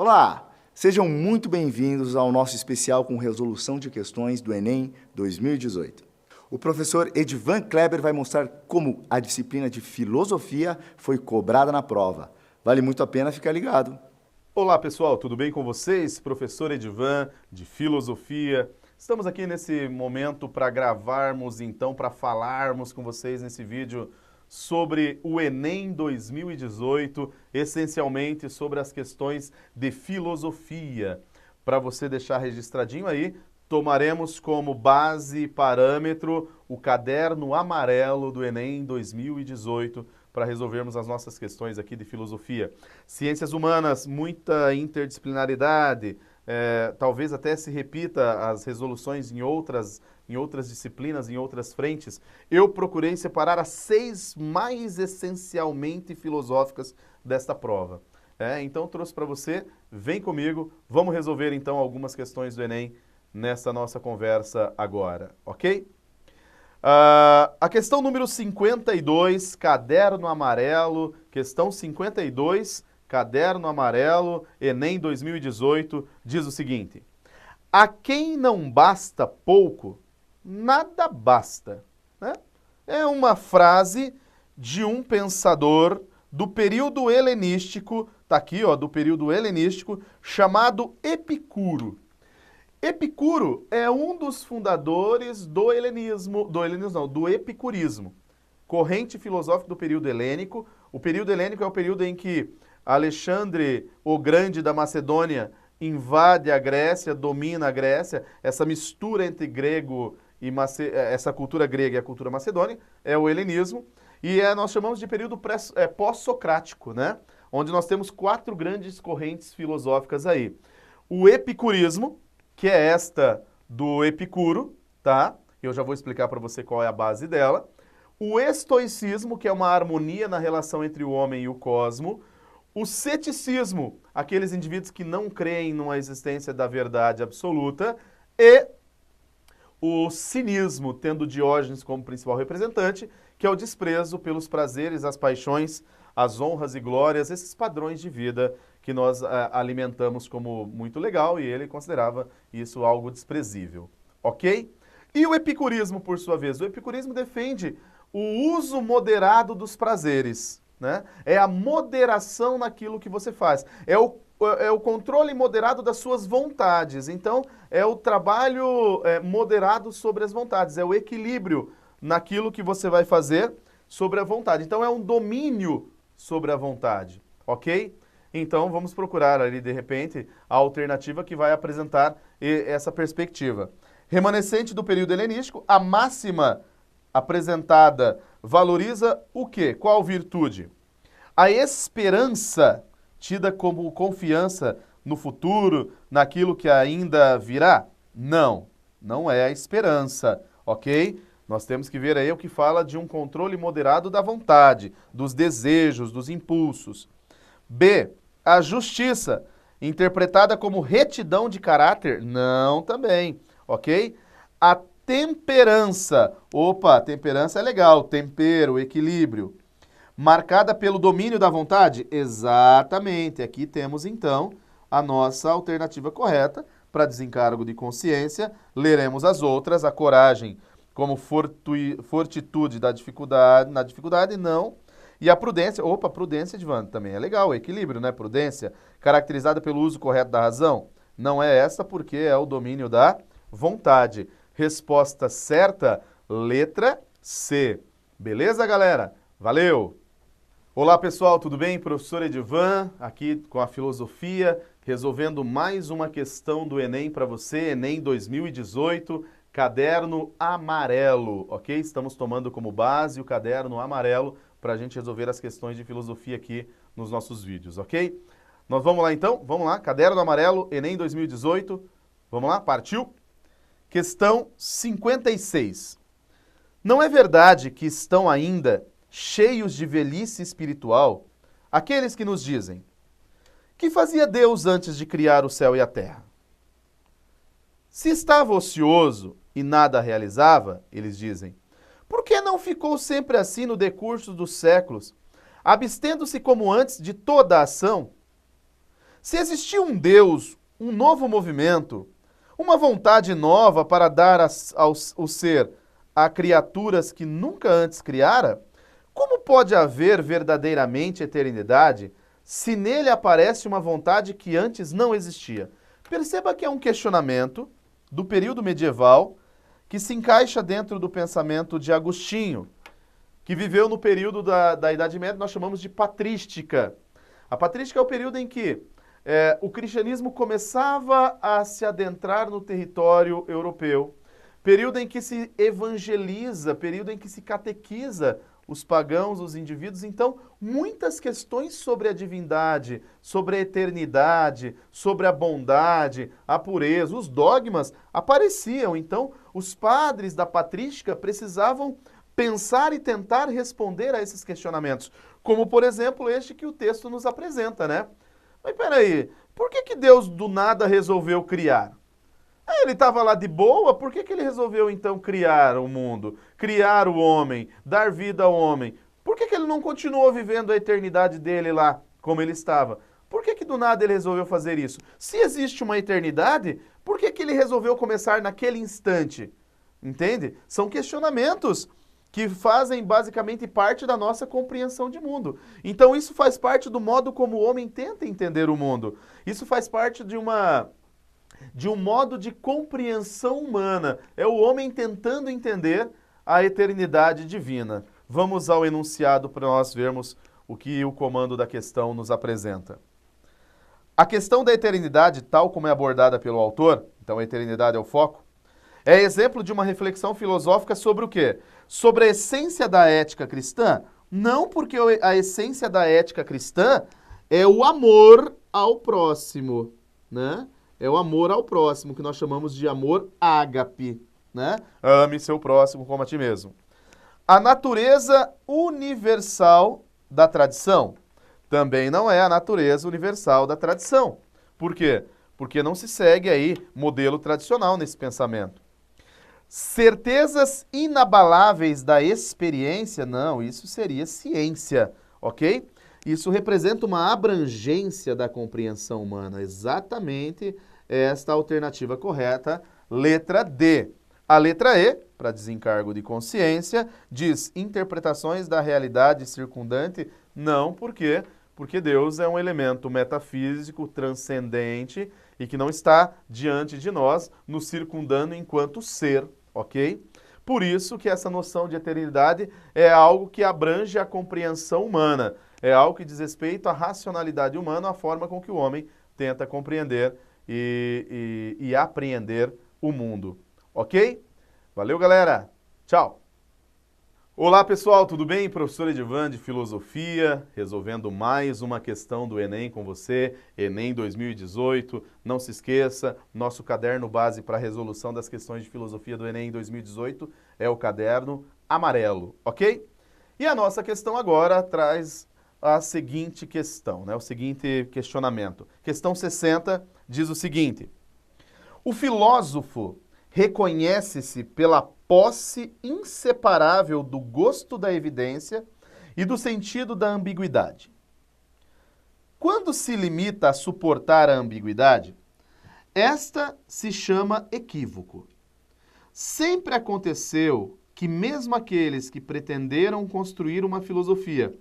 Olá, sejam muito bem-vindos ao nosso especial com resolução de questões do Enem 2018. O professor Edivan Kleber vai mostrar como a disciplina de filosofia foi cobrada na prova. Vale muito a pena ficar ligado. Olá pessoal, tudo bem com vocês? Professor Edivan, de Filosofia. Estamos aqui nesse momento para gravarmos, então, para falarmos com vocês nesse vídeo sobre o Enem 2018, essencialmente sobre as questões de filosofia. Para você deixar registradinho aí, tomaremos como base e parâmetro o caderno amarelo do Enem 2018, para resolvermos as nossas questões aqui de filosofia. Ciências humanas, muita interdisciplinaridade, talvez até se repita as resoluções em outras disciplinas, em outras frentes. Eu procurei separar as 6 mais essencialmente filosóficas desta prova. Então trouxe para você, vem comigo, vamos resolver então algumas questões do Enem nessa nossa conversa agora, ok? A questão número 52, caderno amarelo, questão 52, caderno amarelo, Enem 2018, diz o seguinte: a quem não basta pouco, nada basta. Né? É uma frase de um pensador do período helenístico, tá aqui, ó, do período helenístico, chamado Epicuro. Epicuro é um dos fundadores do epicurismo, corrente filosófica do período helênico. O período helênico é o período em que Alexandre o Grande da Macedônia invade a Grécia, domina a Grécia. Essa mistura entre grego e essa cultura grega e a cultura macedônia é o helenismo. E nós chamamos de período pós-socrático, né? Onde nós temos 4 grandes correntes filosóficas aí. O epicurismo, que é esta do Epicuro, tá? Eu já vou explicar para você qual é a base dela. O estoicismo, que é uma harmonia na relação entre o homem e o cosmo. O ceticismo, aqueles indivíduos que não creem numa existência da verdade absoluta. E o cinismo, tendo Diógenes como principal representante, que é o desprezo pelos prazeres, as paixões, as honras e glórias, esses padrões de vida que nós alimentamos como muito legal, e ele considerava isso algo desprezível, ok? E o epicurismo, por sua vez? O epicurismo defende o uso moderado dos prazeres, né? É a moderação naquilo que você faz, é o controle moderado das suas vontades. Então, é o trabalho moderado sobre as vontades, é o equilíbrio naquilo que você vai fazer sobre a vontade. Então, é um domínio sobre a vontade, ok? Então, vamos procurar ali, de repente, a alternativa que vai apresentar essa perspectiva. Remanescente do período helenístico, a máxima apresentada valoriza o quê? Qual virtude? A esperança, tida como confiança no futuro, naquilo que ainda virá? Não, não é a esperança, ok? Nós temos que ver aí o que fala de um controle moderado da vontade, dos desejos, dos impulsos. B, a justiça, interpretada como retidão de caráter? Não, também, ok? A temperança, opa, temperança é legal, tempero, equilíbrio. Marcada pelo domínio da vontade? Exatamente, aqui temos então a nossa alternativa correta para desencargo de consciência. Leremos as outras, a coragem como fortitude da dificuldade, na dificuldade, não. E a prudência, opa, prudência, Edvan, também é legal, equilíbrio, né? Prudência, caracterizada pelo uso correto da razão? Não é essa, porque é o domínio da vontade. Resposta certa, letra C. Beleza, galera? Valeu! Olá, pessoal, tudo bem? Professor Edivan, aqui com a filosofia, resolvendo mais uma questão do Enem para você, Enem 2018, caderno amarelo, ok? Estamos tomando como base o caderno amarelo para a gente resolver as questões de filosofia aqui nos nossos vídeos, ok? Nós vamos lá então? Vamos lá, caderno amarelo, Enem 2018, vamos lá, partiu? Questão 56. Não é verdade que estão ainda cheios de velhice espiritual aqueles que nos dizem: que fazia Deus antes de criar o céu e a terra? Se estava ocioso e nada realizava, eles dizem, por que não ficou sempre assim no decurso dos séculos, abstendo-se como antes de toda a ação? Se existia um Deus, um novo movimento, uma vontade nova para dar o ser a criaturas que nunca antes criara, como pode haver verdadeiramente eternidade se nele aparece uma vontade que antes não existia? Perceba que é um questionamento do período medieval que se encaixa dentro do pensamento de Agostinho, que viveu no período da Idade Média, nós chamamos de patrística. A patrística é o período em que o cristianismo começava a se adentrar no território europeu, período em que se evangeliza, período em que se catequiza os pagãos, os indivíduos. Então, muitas questões sobre a divindade, sobre a eternidade, sobre a bondade, a pureza, os dogmas apareciam. Então, os padres da patrística precisavam pensar e tentar responder a esses questionamentos, como, por exemplo, este que o texto nos apresenta, né? Mas peraí, por que Deus do nada resolveu criar? Ele estava lá de boa, por que ele resolveu então criar o mundo, criar o homem, dar vida ao homem? Por que ele não continuou vivendo a eternidade dele lá, como ele estava? Por que do nada ele resolveu fazer isso? Se existe uma eternidade, por que ele resolveu começar naquele instante? Entende? São questionamentos que fazem basicamente parte da nossa compreensão de mundo. Então isso faz parte do modo como o homem tenta entender o mundo. Isso faz parte de um modo de compreensão humana. É o homem tentando entender a eternidade divina. Vamos ao enunciado para nós vermos o que o comando da questão nos apresenta. A questão da eternidade, tal como é abordada pelo autor, então a eternidade é o foco, é exemplo de uma reflexão filosófica sobre o quê? Sobre a essência da ética cristã? Não, porque a essência da ética cristã é o amor ao próximo, né? É o amor ao próximo, que nós chamamos de amor ágape, né? Ame seu próximo como a ti mesmo. A natureza universal da tradição também não é a natureza universal da tradição. Por quê? Porque não se segue aí modelo tradicional nesse pensamento. Certezas inabaláveis da experiência, não, isso seria ciência, ok? Isso representa uma abrangência da compreensão humana, exatamente esta alternativa correta, letra D. A letra E, para desencargo de consciência, diz interpretações da realidade circundante, não, por quê? Porque Deus é um elemento metafísico, transcendente e que não está diante de nós, nos circundando enquanto ser, ok? Por isso que essa noção de eternidade é algo que abrange a compreensão humana, é algo que diz respeito à racionalidade humana, a forma com que o homem tenta compreender e apreender o mundo, ok? Valeu, galera! Tchau! Olá, pessoal, tudo bem? Professor Edivan de Filosofia, resolvendo mais uma questão do Enem com você, Enem 2018. Não se esqueça, nosso caderno base para a resolução das questões de filosofia do Enem 2018 é o caderno amarelo, ok? E a nossa questão agora traz a seguinte questão, né? O seguinte questionamento. Questão 60 diz o seguinte: o filósofo reconhece-se pela posse inseparável do gosto da evidência e do sentido da ambiguidade. Quando se limita a suportar a ambiguidade, esta se chama equívoco. Sempre aconteceu que mesmo aqueles que pretenderam construir uma filosofia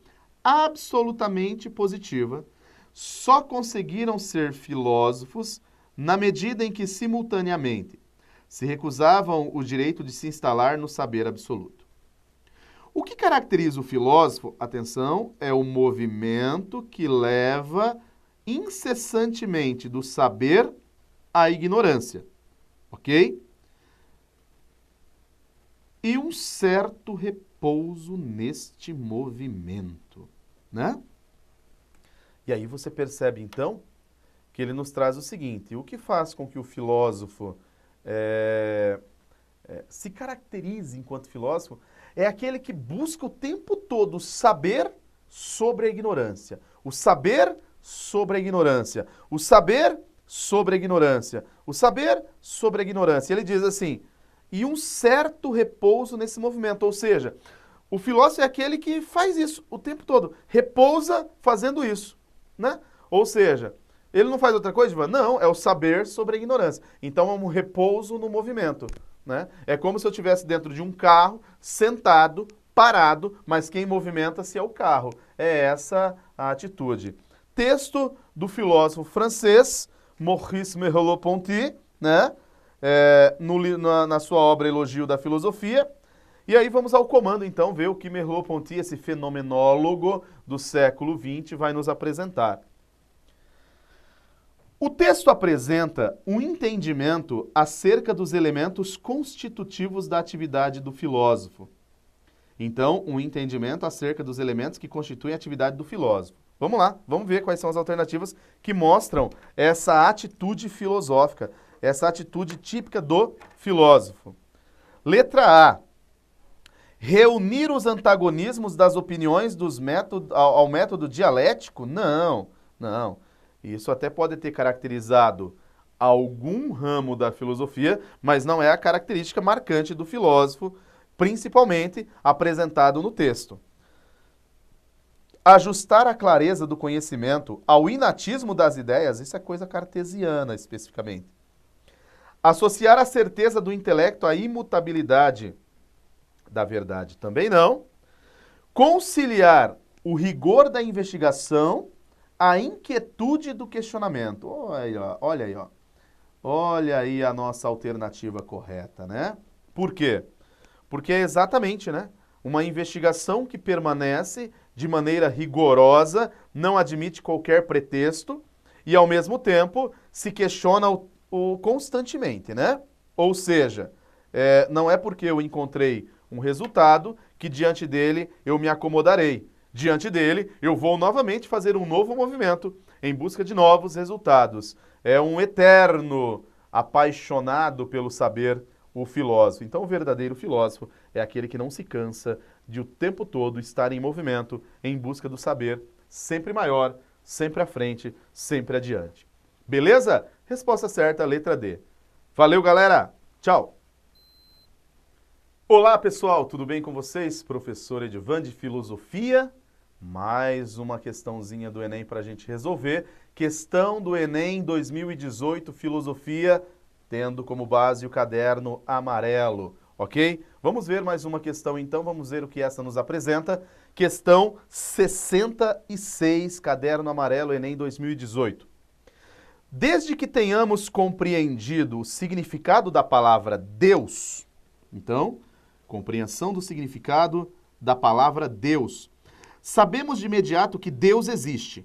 absolutamente positiva só conseguiram ser filósofos na medida em que, simultaneamente, se recusavam o direito de se instalar no saber absoluto. O que caracteriza o filósofo, atenção, é o movimento que leva incessantemente do saber à ignorância, ok? E um certo repouso neste movimento, né? E aí você percebe, então, que ele nos traz o seguinte: o que faz com que o filósofo se caracterize enquanto filósofo é aquele que busca o tempo todo saber sobre a ignorância. O saber sobre a ignorância. O saber sobre a ignorância. O saber sobre a ignorância. Ele diz assim: e um certo repouso nesse movimento. Ou seja, o filósofo é aquele que faz isso o tempo todo. Repousa fazendo isso, né? Ou seja, Ele não faz outra coisa, Ivan? Não, é o saber sobre a ignorância. Então é um repouso no movimento, né? É como se eu estivesse dentro de um carro, sentado, parado, mas quem movimenta-se é o carro. É essa a atitude. Texto do filósofo francês Maurice Merleau-Ponty, né? Na sua obra Elogio da Filosofia. E aí vamos ao comando, então, ver o que Merleau-Ponty, esse fenomenólogo do século XX, vai nos apresentar. O texto apresenta um entendimento acerca dos elementos constitutivos da atividade do filósofo. Então, um entendimento acerca dos elementos que constituem a atividade do filósofo. Vamos lá, vamos ver quais são as alternativas que mostram essa atitude filosófica, essa atitude típica do filósofo. Letra A. Reunir os antagonismos das opiniões ao método dialético? Não. Isso até pode ter caracterizado algum ramo da filosofia, mas não é a característica marcante do filósofo, principalmente apresentado no texto. Ajustar a clareza do conhecimento ao inatismo das ideias, isso é coisa cartesiana especificamente. Associar a certeza do intelecto à imutabilidade da verdade, também não. Conciliar o rigor da investigação à inquietude do questionamento. Olha aí, ó. Olha aí a nossa alternativa correta, né? Por quê? Porque é exatamente, né, uma investigação que permanece de maneira rigorosa, não admite qualquer pretexto e, ao mesmo tempo, se questiona constantemente, né? Ou seja, não é porque eu encontrei um resultado que diante dele eu me acomodarei. Diante dele eu vou novamente fazer um novo movimento em busca de novos resultados. É um eterno apaixonado pelo saber, o filósofo. Então, o verdadeiro filósofo é aquele que não se cansa de o tempo todo estar em movimento, em busca do saber, sempre maior, sempre à frente, sempre adiante. Beleza? Resposta certa, letra D. Valeu, galera! Tchau! Olá, pessoal! Tudo bem com vocês? Professor Edivan de Filosofia. Mais uma questãozinha do Enem para a gente resolver. Questão do Enem 2018, Filosofia, tendo como base o caderno amarelo, ok? Vamos ver mais uma questão então, vamos ver o que essa nos apresenta. Questão 66, caderno amarelo, Enem 2018. Desde que tenhamos compreendido o significado da palavra Deus, então, compreensão do significado da palavra Deus, sabemos de imediato que Deus existe.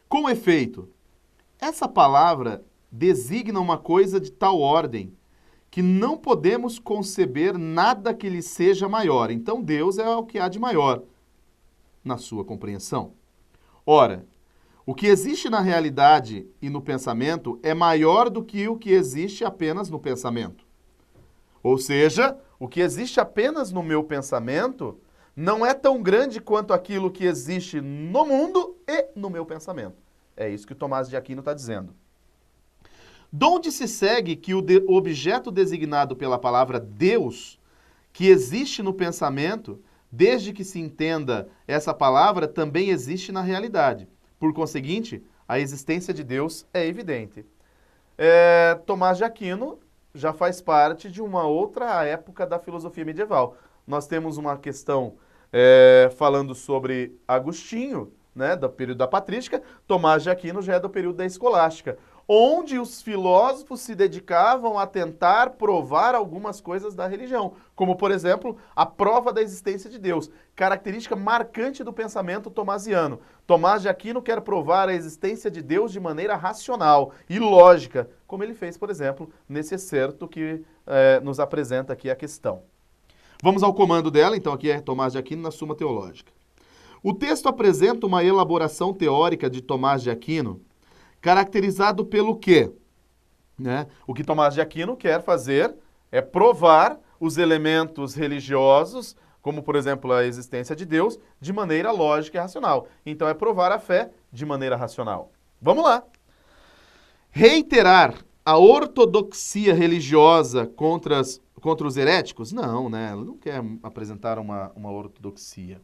Com efeito, essa palavra designa uma coisa de tal ordem que não podemos conceber nada que lhe seja maior. Então, Deus é o que há de maior na sua compreensão. Ora, o que existe na realidade e no pensamento é maior do que o que existe apenas no pensamento. Ou seja, o que existe apenas no meu pensamento não é tão grande quanto aquilo que existe no mundo e no meu pensamento. É isso que Tomás de Aquino está dizendo. Donde se segue que o objeto designado pela palavra Deus, que existe no pensamento, desde que se entenda essa palavra, também existe na realidade. Por conseguinte, a existência de Deus é evidente. Tomás de Aquino já faz parte de uma outra época da filosofia medieval. Nós temos uma questão falando sobre Agostinho, né, do período da patrística. Tomás de Aquino já é do período da escolástica, onde os filósofos se dedicavam a tentar provar algumas coisas da religião, como, por exemplo, a prova da existência de Deus, característica marcante do pensamento tomasiano. Tomás de Aquino quer provar a existência de Deus de maneira racional e lógica, como ele fez, por exemplo, nesse excerto que nos apresenta aqui a questão. Vamos ao comando dela, então aqui é Tomás de Aquino na Suma Teológica. O texto apresenta uma elaboração teórica de Tomás de Aquino, caracterizado pelo quê? O que Tomás de Aquino quer fazer é provar os elementos religiosos, como, por exemplo, a existência de Deus, de maneira lógica e racional. Então, é provar a fé de maneira racional. Vamos lá. Reiterar a ortodoxia religiosa contra os heréticos? Não, né? Ele não quer apresentar uma ortodoxia.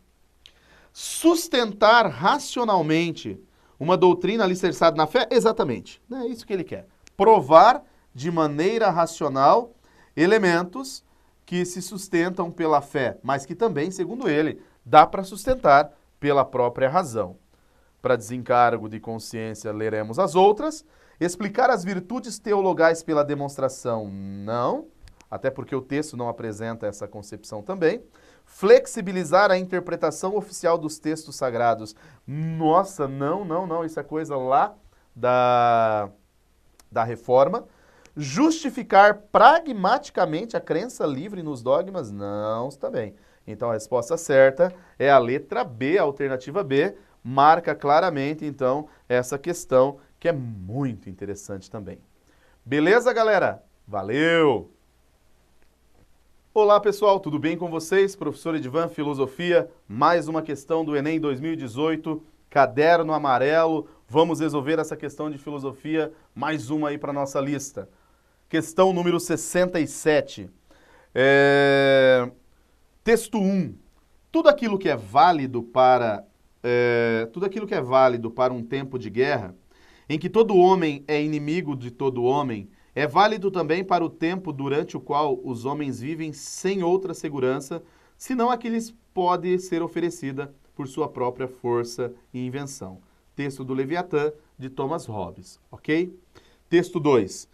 Sustentar racionalmente Uma doutrina alicerçada na fé? Exatamente. É isso que ele quer. Provar de maneira racional elementos que se sustentam pela fé, mas que também, segundo ele, dá para sustentar pela própria razão. Para desencargo de consciência, leremos as outras. Explicar as virtudes teologais pela demonstração, não, até porque o texto não apresenta essa concepção também. Flexibilizar a interpretação oficial dos textos sagrados. Nossa, não, isso é coisa lá da Reforma. Justificar pragmaticamente a crença livre nos dogmas, não, está bem. Então a resposta certa é a letra B, a alternativa B, marca claramente, então, essa questão que é muito interessante também. Beleza, galera? Valeu! Olá, pessoal, tudo bem com vocês? Professor Edivan, Filosofia, mais uma questão do Enem 2018, caderno amarelo. Vamos resolver essa questão de filosofia, mais uma aí para nossa lista. Questão número 67. Texto 1. Tudo aquilo que é válido para um tempo de guerra, em que todo homem é inimigo de todo homem, é válido também para o tempo durante o qual os homens vivem sem outra segurança, senão a que lhes pode ser oferecida por sua própria força e invenção. Texto do Leviatã, de Thomas Hobbes, ok? Texto 2.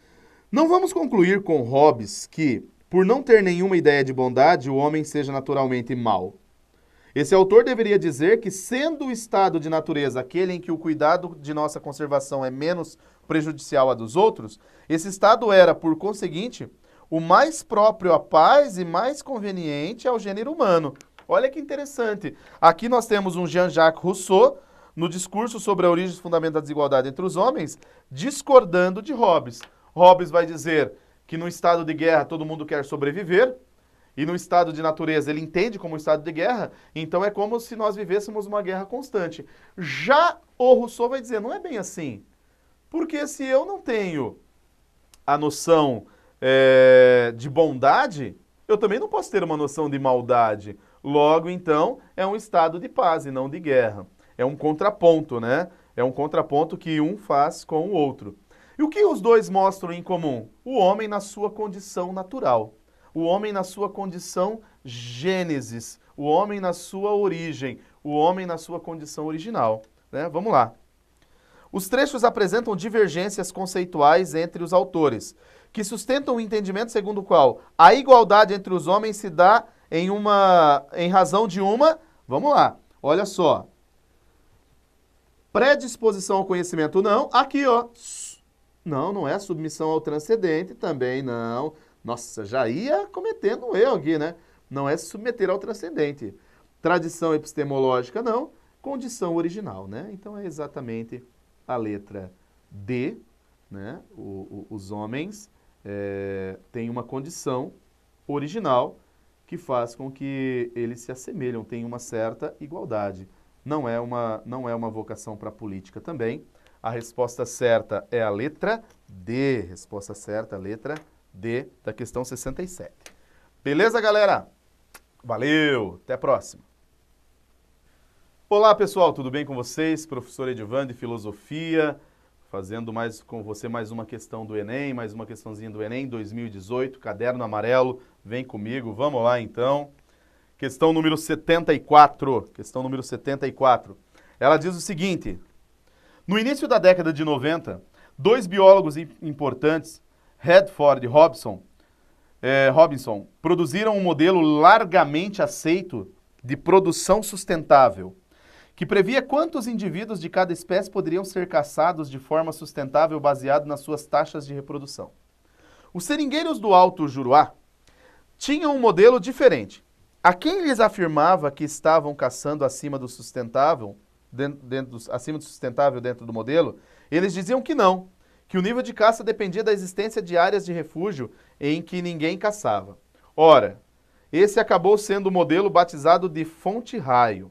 Não vamos concluir com Hobbes que, por não ter nenhuma ideia de bondade, o homem seja naturalmente mau. Esse autor deveria dizer que, sendo o estado de natureza aquele em que o cuidado de nossa conservação é menos prejudicial a dos outros, esse estado era, por conseguinte, o mais próprio à paz e mais conveniente ao gênero humano. Olha que interessante. Aqui nós temos um Jean-Jacques Rousseau, no discurso sobre a origem e fundamento da desigualdade entre os homens, discordando de Hobbes. Hobbes vai dizer que no estado de guerra todo mundo quer sobreviver, e no estado de natureza ele entende como um estado de guerra, então é como se nós vivêssemos uma guerra constante. Já o Rousseau vai dizer, não é bem assim. Porque se eu não tenho a noção de bondade, eu também não posso ter uma noção de maldade. Logo, então, é um estado de paz e não de guerra. É um contraponto, né? É um contraponto que um faz com o outro. E o que os dois mostram em comum? O homem na sua condição natural. O homem na sua condição gênesis, o homem na sua origem, o homem na sua condição original. Né? Vamos lá. Os trechos apresentam divergências conceituais entre os autores, que sustentam o entendimento segundo o qual a igualdade entre os homens se dá em razão de uma... Vamos lá, olha só. Predisposição ao conhecimento, não. Aqui, ó. Não é submissão ao transcendente, também não. Nossa, já ia cometendo um erro aqui, né? Não é se submeter ao transcendente. Tradição epistemológica, não. Condição original, né? Então é exatamente a letra D, né? Os homens têm uma condição original que faz com que eles se assemelham, tenham uma certa igualdade. Não é uma vocação para a política também. A resposta certa é a letra D. Resposta certa, a letra D da questão 67. Beleza, galera? Valeu! Até a próxima! Olá, pessoal, tudo bem com vocês? Professor Edivan de Filosofia, fazendo com você mais uma questão do Enem, mais uma questãozinha do Enem 2018, caderno amarelo. Vem comigo, vamos lá então. Questão número 74. Questão número 74. Ela diz o seguinte: no início da década de 90, dois biólogos importantes, Redford e Robinson, produziram um modelo largamente aceito de produção sustentável, que previa quantos indivíduos de cada espécie poderiam ser caçados de forma sustentável baseado nas suas taxas de reprodução. Os seringueiros do Alto Juruá tinham um modelo diferente. A quem lhes afirmava que estavam caçando acima do sustentável, acima do sustentável dentro do modelo, eles diziam que não, que o nível de caça dependia da existência de áreas de refúgio em que ninguém caçava. Ora, esse acabou sendo o modelo batizado de Fonte-Raio,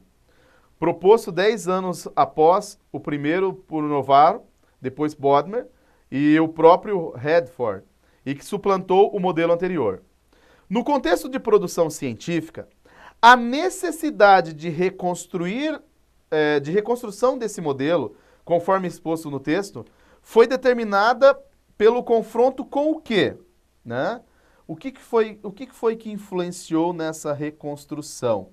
proposto 10 anos após o primeiro por Navarro, depois Bodmer e o próprio Redford, e que suplantou o modelo anterior. No contexto de produção científica, a necessidade de reconstrução desse modelo conforme exposto no texto, foi determinada pelo confronto com o quê? Né? O que foi que influenciou nessa reconstrução?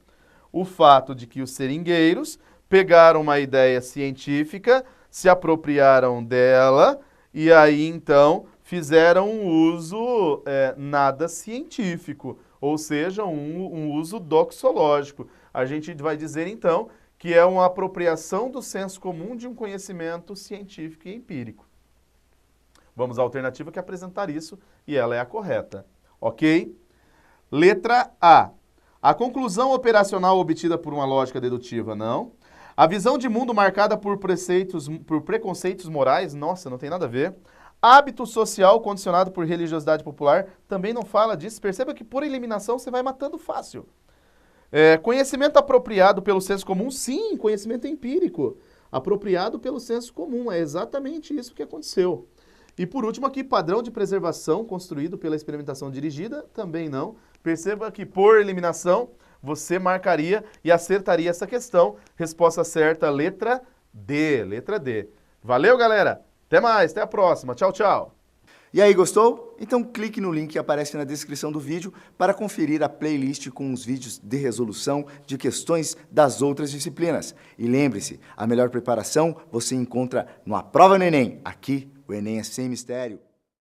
O fato de que os seringueiros pegaram uma ideia científica, se apropriaram dela e aí então fizeram um uso nada científico, ou seja, um uso doxológico. A gente vai dizer então que é uma apropriação do senso comum de um conhecimento científico e empírico. Vamos à alternativa que é apresentar isso e ela é a correta. Ok? Letra A. A conclusão operacional obtida por uma lógica dedutiva, não. A visão de mundo marcada por preconceitos morais, nossa, não tem nada a ver. Hábito social condicionado por religiosidade popular, também não fala disso. Perceba que por eliminação você vai matando fácil. Conhecimento apropriado pelo senso comum, sim, conhecimento empírico. Apropriado pelo senso comum, é exatamente isso que aconteceu. E por último aqui, padrão de preservação construído pela experimentação dirigida, também não. Perceba que por eliminação você marcaria e acertaria essa questão. Resposta certa, letra D. Letra D. Valeu, galera! Até mais, até a próxima. Tchau, tchau! E aí, gostou? Então clique no link que aparece na descrição do vídeo para conferir a playlist com os vídeos de resolução de questões das outras disciplinas. E lembre-se, a melhor preparação você encontra no A Prova no Enem. Aqui, o Enem é sem mistério.